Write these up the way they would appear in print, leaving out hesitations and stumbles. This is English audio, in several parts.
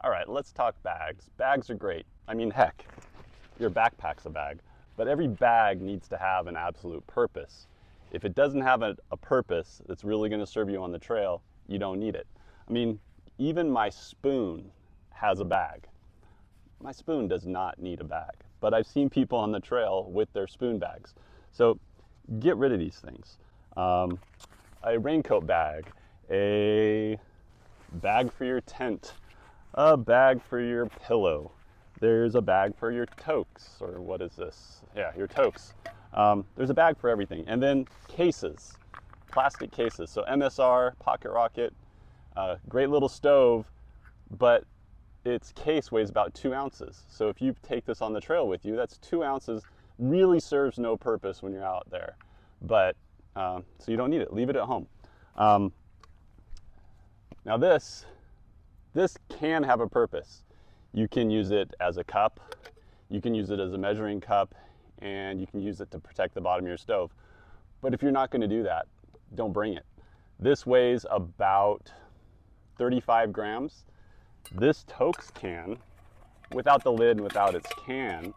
All right, let's talk bags. Bags are great. I mean, heck, your backpack's a bag, but every bag needs to have an absolute purpose. If it doesn't have a purpose that's really going to serve you on the trail, you don't need it. I mean, even my spoon has a bag. My spoon does not need a bag, but I've seen people on the trail with their spoon bags. So get rid of these things. A raincoat bag, a bag for your tent, a bag for your pillow. There's a bag for your toques, or what is this? Yeah, your toques. There's a bag for everything. And then cases, plastic cases. So MSR, Pocket Rocket, great little stove, but its case weighs about 2 ounces. So if you take this on the trail with you, that's 2 ounces, really serves no purpose when you're out there. But, so you don't need it, leave it at home. Now this can have a purpose. You can use it as a cup, you can use it as a measuring cup, and you can use it to protect the bottom of your stove. But if you're not going to do that, don't bring it. This weighs about 35 grams. This Toques can, without the lid and without its can,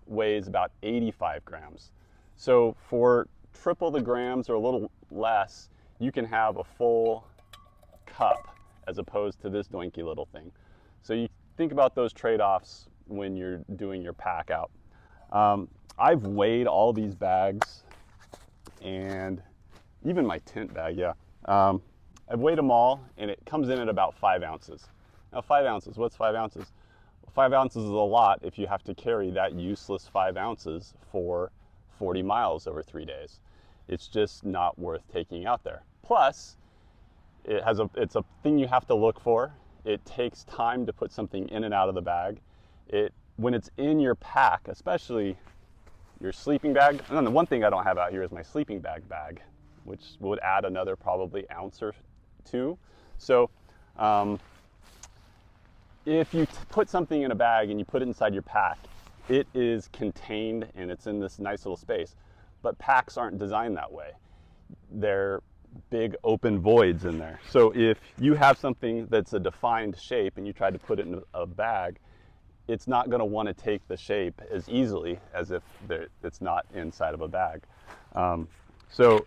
weighs about 85 grams. So for triple the grams or a little less, you can have a full cup as opposed to this doinky little thing. So you think about those trade-offs when you're doing your pack out. I've weighed all these bags, and even my tent bag, yeah. I've weighed them all, and it comes in at about 5 ounces. Now 5 ounces, what's 5 ounces? Well, 5 ounces is a lot if you have to carry that useless 5 ounces for 40 miles over 3 days. It's just not worth taking out there. Plus, it's a thing you have to look for. It takes time to put something in and out of the bag. When it's in your pack, especially your sleeping bag, and then the one thing I don't have out here is my sleeping bag, which would add another probably ounce or two. So if you put something in a bag and you put it inside your pack, it is contained and it's in this nice little space. But packs aren't designed that way. They're big open voids in there. So if you have something that's a defined shape and you try to put it in a bag, it's not going to want to take the shape as easily as if it's not inside of a bag. So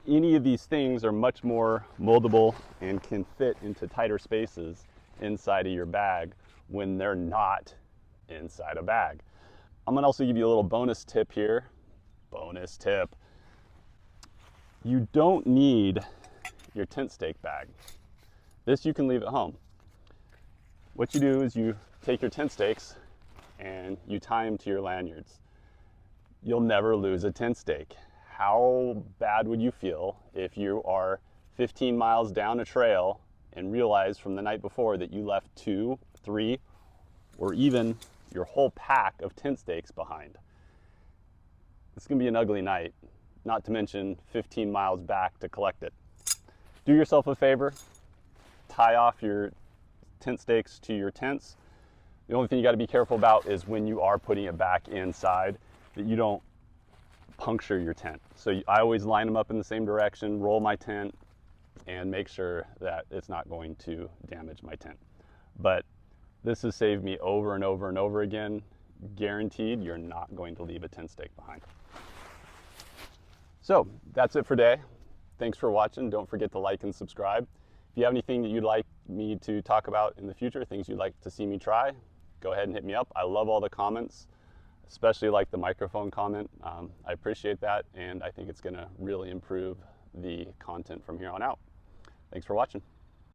any of these things are much more moldable and can fit into tighter spaces inside of your bag when they're not inside a bag. I'm going to also give you a little bonus tip here. Bonus tip. You don't need your tent stake bag. This you can leave at home. What you do is you take your tent stakes and you tie them to your lanyards. You'll never lose a tent stake. How bad would you feel if you are 15 miles down a trail and realize from the night before that you left 2, 3, or even your whole pack of tent stakes behind? It's gonna be an ugly night, not to mention 15 miles back to collect it. Do yourself a favor, tie off your tent stakes to your tents. The only thing you gotta be careful about is when you are putting it back inside, that you don't puncture your tent. So I always line them up in the same direction, roll my tent, and make sure that it's not going to damage my tent. But this has saved me over and over and over again. Guaranteed you're not going to leave a tent stake behind. So that's it for today. Thanks for watching. Don't forget to like and subscribe. If you have anything that you'd like me to talk about in the future, things you'd like to see me try, go ahead and hit me up. I love all the comments, especially like the microphone comment. I appreciate that, and I think it's gonna really improve the content from here on out. Thanks for watching.